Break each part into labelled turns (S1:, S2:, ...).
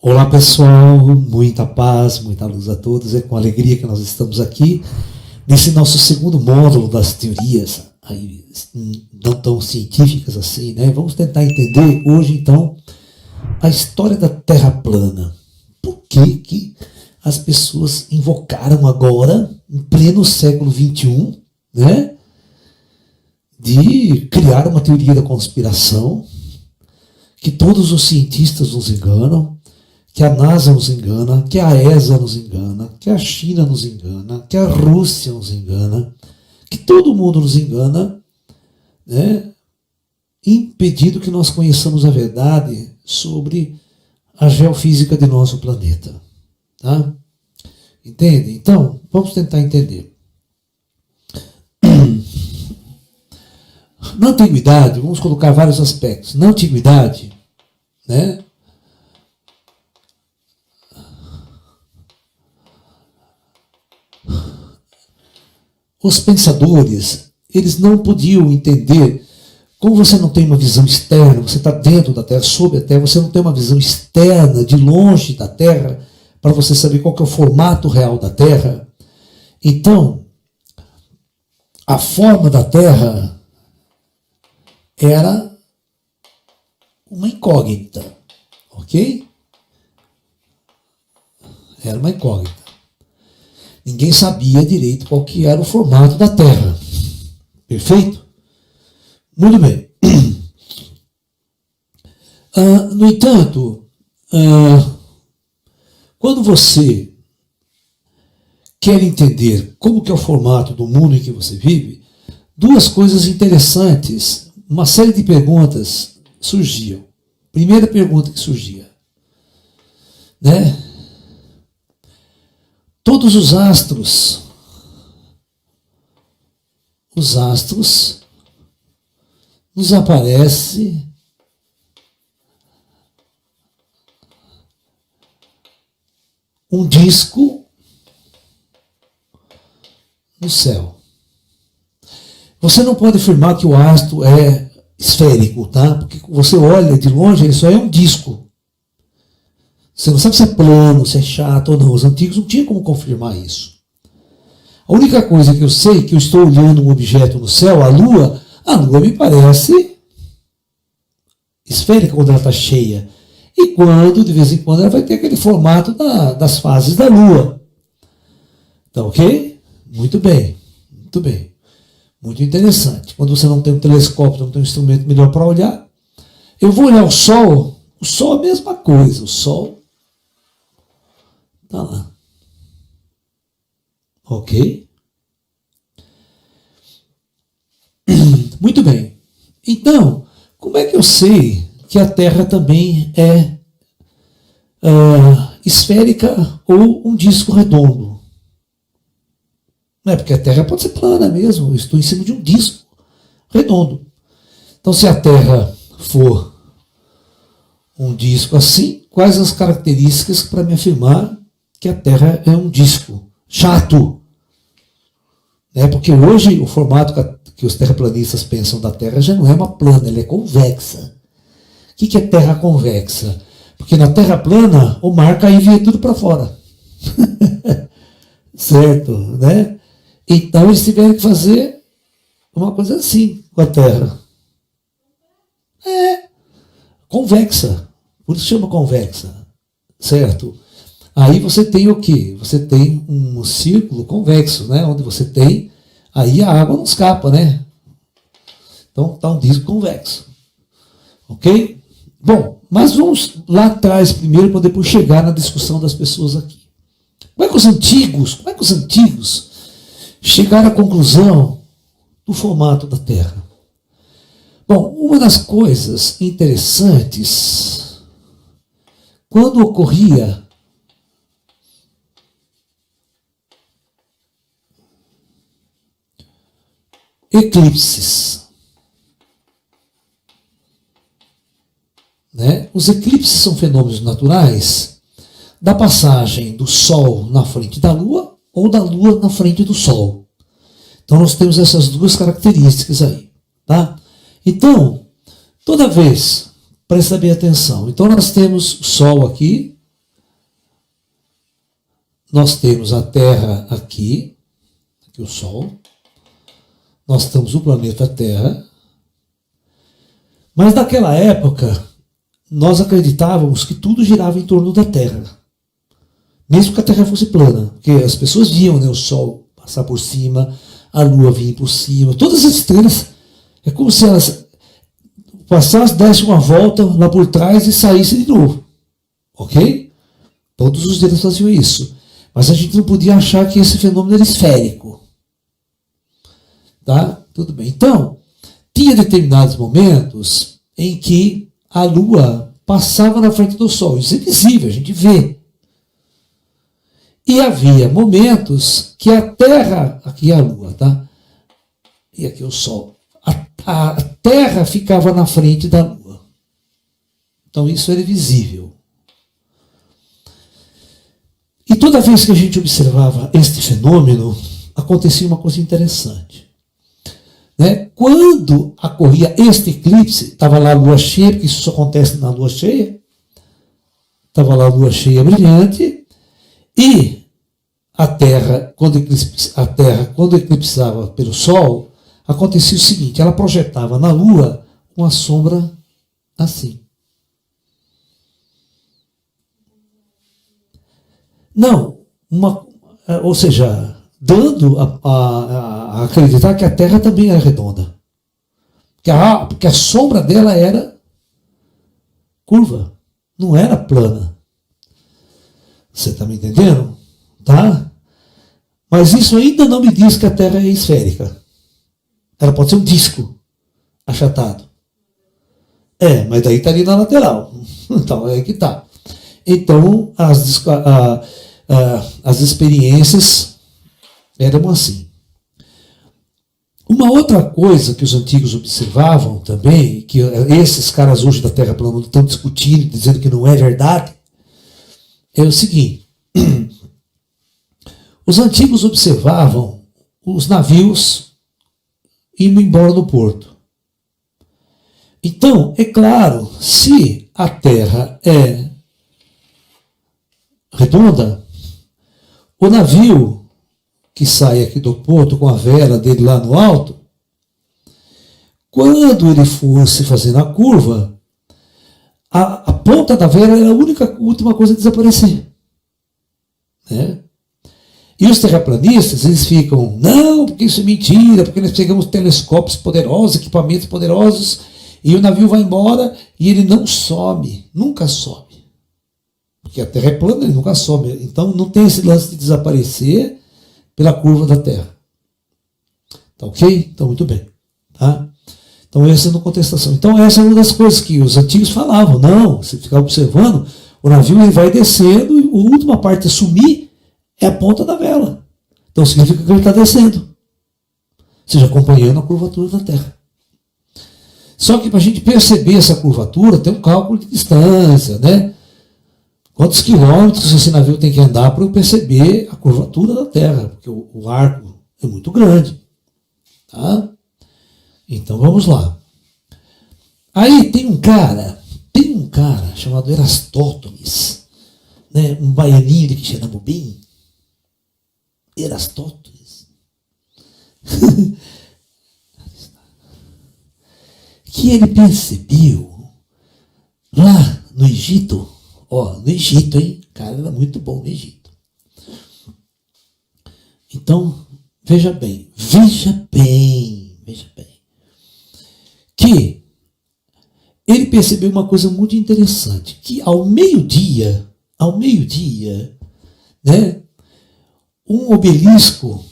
S1: Olá pessoal, muita paz, muita luz a todos. É com alegria que nós estamos aqui nesse nosso segundo módulo das teorias, aí, não tão científicas assim, né? Vamos tentar entender hoje então a história da Terra plana. Por que as pessoas invocaram agora, em pleno século XXI, né, de criar uma teoria da conspiração, que todos os cientistas nos enganam, que a NASA nos engana, que a ESA nos engana, que a China nos engana, que a Rússia nos engana, que todo mundo nos engana, né, impedindo que nós conheçamos a verdade sobre a geofísica de nosso planeta. Tá? Entende? Então, vamos tentar entender. Na antiguidade, vamos colocar vários aspectos. Na antiguidade, né, os pensadores, eles não podiam entender, como você não tem uma visão externa, você está dentro da Terra, sob a Terra, você não tem uma visão externa, de longe da Terra, para você saber qual que é o formato real da Terra. Então, a forma da Terra era uma incógnita, ok? Era uma incógnita. Ninguém sabia direito qual que era o formato da Terra. Perfeito? Muito bem. No entanto, quando você quer entender como que é o formato do mundo em que você vive, duas coisas interessantes, uma série de perguntas surgiam. Primeira pergunta que surgia, né? Todos os astros nos aparece um disco no céu. Você não pode afirmar que o astro é esférico, tá? Porque você olha de longe, ele só é um disco. Você não sabe se é plano, se é chato ou não. Os antigos não tinham como confirmar isso. A única coisa que eu sei é que eu estou olhando um objeto no céu, a Lua me parece esférica quando ela está cheia. E quando, de vez em quando, ela vai ter aquele formato das fases da Lua. Tá ok? Muito bem, muito bem. Muito interessante. Quando você não tem um telescópio, não tem um instrumento melhor para olhar, eu vou olhar o Sol é a mesma coisa. O Sol está lá. Ok? Muito bem. Então, como é que eu sei que a Terra também é esférica ou um disco redondo? Não é porque a Terra pode ser plana mesmo. Eu estou em cima de um disco redondo. Então, se a Terra for um disco assim, quais as características para me afirmar que a Terra é um disco chato? Né? Porque hoje o formato que os terraplanistas pensam da Terra já não é uma plana, ela é convexa. O que é Terra convexa? Porque na Terra plana o mar cai e via tudo para fora. Certo? Né? Então eles tiveram que fazer uma coisa assim com a Terra. Convexa. Por isso chama convexa. Certo? Aí você tem o quê? Você tem um círculo convexo, né? Onde você tem, aí a água não escapa, né? Então está um disco convexo. Ok? Bom, mas vamos lá atrás primeiro para depois chegar na discussão das pessoas aqui. Como é que os antigos chegaram à conclusão do formato da Terra? Bom, uma das coisas interessantes, quando ocorria eclipses, né? Os eclipses são fenômenos naturais da passagem do Sol na frente da Lua ou da Lua na frente do Sol. Então nós temos essas duas características aí, tá? Então, toda vez, presta bem atenção. Então nós temos o Sol aqui, nós temos a Terra aqui o Sol, nós estamos no planeta Terra, mas naquela época nós acreditávamos que tudo girava em torno da Terra, mesmo que a Terra fosse plana, porque as pessoas viam, né, o Sol passar por cima, a Lua vir por cima, todas as estrelas, é como se elas passassem, dessem uma volta lá por trás e saíssem de novo, ok? Todos os dias faziam isso, mas a gente não podia achar que esse fenômeno era esférico. Tá? Tudo bem. Então, tinha determinados momentos em que a Lua passava na frente do Sol. Isso é visível, a gente vê. E havia momentos que a Terra, aqui é a Lua, tá? E aqui é o Sol. A Terra ficava na frente da Lua. Então isso era visível. E toda vez que a gente observava este fenômeno, acontecia uma coisa interessante. Né? Quando ocorria este eclipse, estava lá a lua cheia, porque isso só acontece na lua cheia, estava lá a lua cheia brilhante, e a Terra, quando eclipsava pelo Sol, acontecia o seguinte, ela projetava na Lua uma sombra assim. Não, ou seja, dando a acreditar que a Terra também era redonda. Porque a sombra dela era curva, não era plana. Você está me entendendo? Tá? Mas isso ainda não me diz que a Terra é esférica. Ela pode ser um disco achatado. Mas daí está ali na lateral. Então, é aí que está. Então, as experiências eram assim. Uma outra coisa que os antigos observavam também, que esses caras hoje da Terra plana estão discutindo, dizendo que não é verdade, é o seguinte. Os antigos observavam os navios indo embora do porto. Então, é claro, se a Terra é redonda, o navio que sai aqui do porto com a vela dele lá no alto, quando ele fosse fazendo a curva, a ponta da vela era a última coisa a desaparecer. Né? E os terraplanistas, eles ficam, não, porque isso é mentira, porque nós pegamos telescópios poderosos, equipamentos poderosos, e o navio vai embora e ele não some, nunca some. Porque a Terra é plana, ele nunca some. Então não tem esse lance de desaparecer pela curva da Terra. Tá ok? Então muito bem. Tá? Então essa é uma contestação. Então essa é uma das coisas que os antigos falavam. Não, você ficar observando, o navio ele vai descendo e a última parte a sumir é a ponta da vela. Então significa que ele está descendo. Ou seja, acompanhando a curvatura da Terra. Só que para a gente perceber essa curvatura, tem um cálculo de distância, né? Quantos quilômetros esse navio tem que andar para eu perceber a curvatura da Terra? Porque o arco é muito grande. Tá? Então vamos lá. Aí tem um cara chamado Erastótenes, né? Um baianinho de Quixeramobim. Erastótenes. Que ele percebeu lá no Egito, no Egito, hein? O cara era muito bom no Egito. Então, veja bem, que ele percebeu uma coisa muito interessante, que ao meio-dia, né, um obelisco,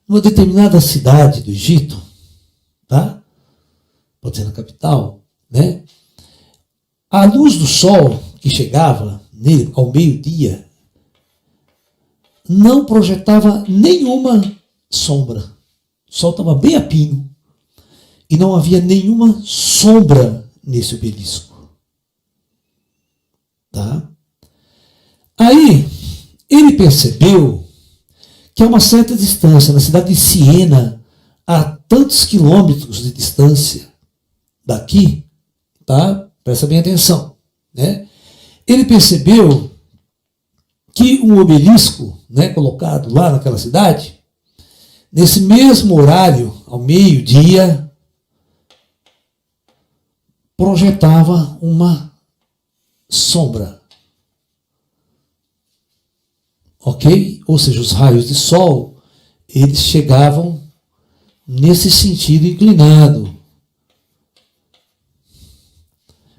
S1: numa determinada cidade do Egito, tá? Pode ser na capital, né? A luz do sol que chegava nele ao meio-dia não projetava nenhuma sombra. O sol estava bem a pino e não havia nenhuma sombra nesse obelisco. Tá? Aí ele percebeu que a uma certa distância, na cidade de Siena, a tantos quilômetros de distância daqui, tá? Presta bem atenção. né? Ele percebeu que um obelisco, né, colocado lá naquela cidade, nesse mesmo horário, ao meio-dia, projetava uma sombra. Ok? Ou seja, os raios de sol, eles chegavam nesse sentido inclinado.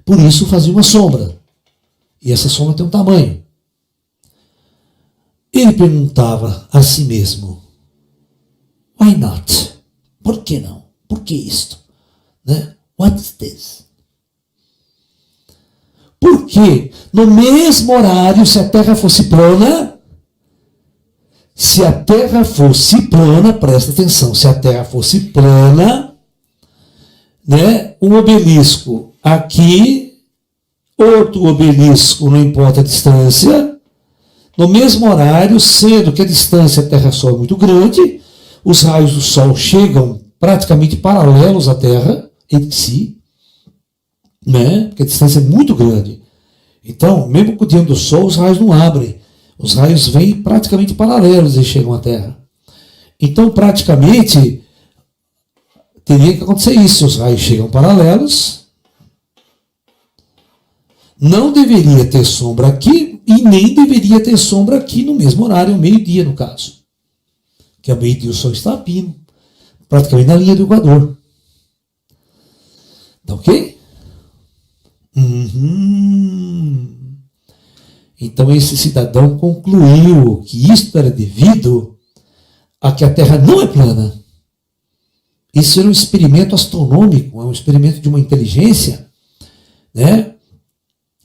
S1: Por isso fazia uma sombra. E essa sombra tem um tamanho. Ele perguntava a si mesmo: why not? Por que não? Por que isto? Né? What is this? Porque no mesmo horário, se a Terra fosse plana, presta atenção, se a Terra fosse plana, né, um obelisco aqui, outro obelisco, não importa a distância, no mesmo horário, sendo que a distância Terra-Sol é muito grande, os raios do Sol chegam praticamente paralelos à Terra, entre si, né, porque a distância é muito grande. Então, mesmo com o diâmetro do Sol, os raios não abrem. Os raios vêm praticamente paralelos e chegam à Terra. Então, praticamente, teria que acontecer isso. Se os raios chegam paralelos, não deveria ter sombra aqui e nem deveria ter sombra aqui no mesmo horário, meio-dia, no caso. Que ao meio-dia o Sol está a pino, praticamente na linha do Equador. Tá ok? Então esse cidadão concluiu que isto era devido a que a Terra não é plana. Isso era um experimento astronômico, é um experimento de uma inteligência, né?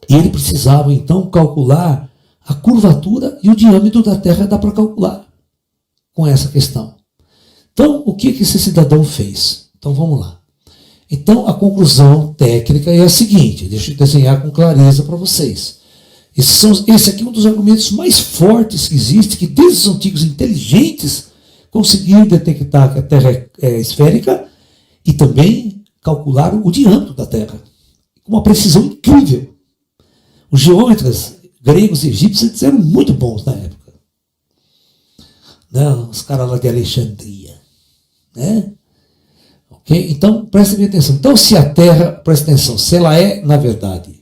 S1: E ele precisava então calcular a curvatura e o diâmetro da Terra, dá para calcular com essa questão. Então, o que esse cidadão fez? Então vamos lá. Então, a conclusão técnica é a seguinte, deixa eu desenhar com clareza para vocês. Esse aqui é um dos argumentos mais fortes que existe, que desde os antigos inteligentes conseguiram detectar que a Terra é esférica e também calcularam o diâmetro da Terra, com uma precisão incrível. Os geômetras gregos e egípcios eram muito bons na época. Não, os caras lá de Alexandria, né? Okay? Então, presta bem atenção. Então, se a Terra, presta atenção, se ela é, na verdade,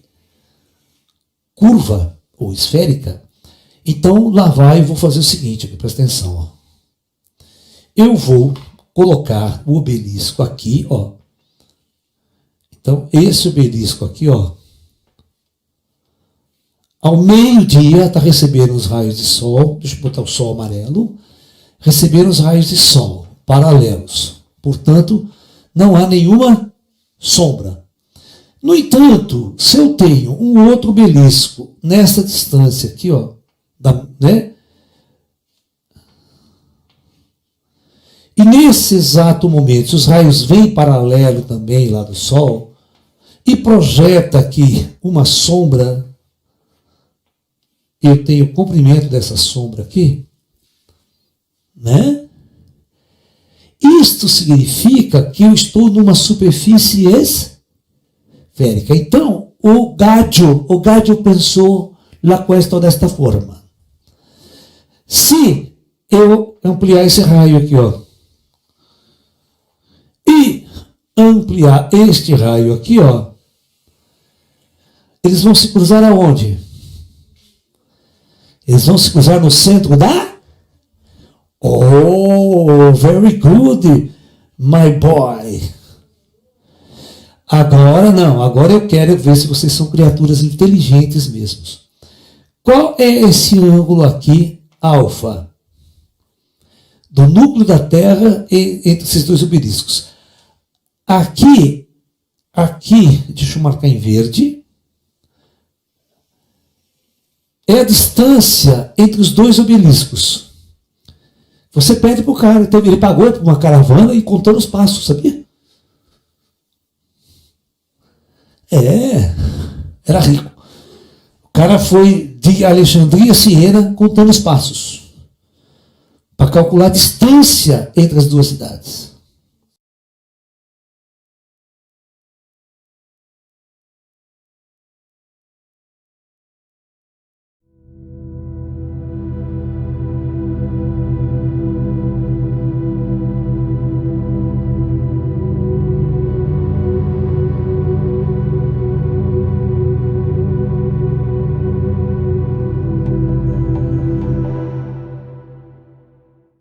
S1: curva ou esférica, então lá vai, eu vou fazer o seguinte, aqui, presta atenção. Ó. Eu vou colocar o obelisco aqui, ó. Então, esse obelisco aqui, ó, ao meio-dia está recebendo os raios de sol, deixa eu botar o sol amarelo, recebendo os raios de sol paralelos. Portanto, não há nenhuma sombra. No entanto, se eu tenho um outro obelisco nessa distância aqui, ó, né? E nesse exato momento, os raios vêm paralelo também lá do Sol e projeta aqui uma sombra, eu tenho o comprimento dessa sombra aqui, né? Isto significa que eu estou numa superfície esférica. Então, o Gaggio pensou la questão desta forma. Se eu ampliar esse raio aqui, ó, e ampliar este raio aqui, ó, eles vão se cruzar aonde? Eles vão se cruzar no centro da... Oh, very good, my boy. Agora não, agora eu quero ver se vocês são criaturas inteligentes mesmos. Qual é esse ângulo aqui, alfa? Do núcleo da Terra entre esses dois obeliscos. Aqui, deixa eu marcar em verde, é a distância entre os dois obeliscos. Você pede para o cara, então ele pagou para uma caravana e contando os passos, sabia? Era rico. O cara foi de Alexandria a Siena contando os passos para calcular a distância entre as duas cidades.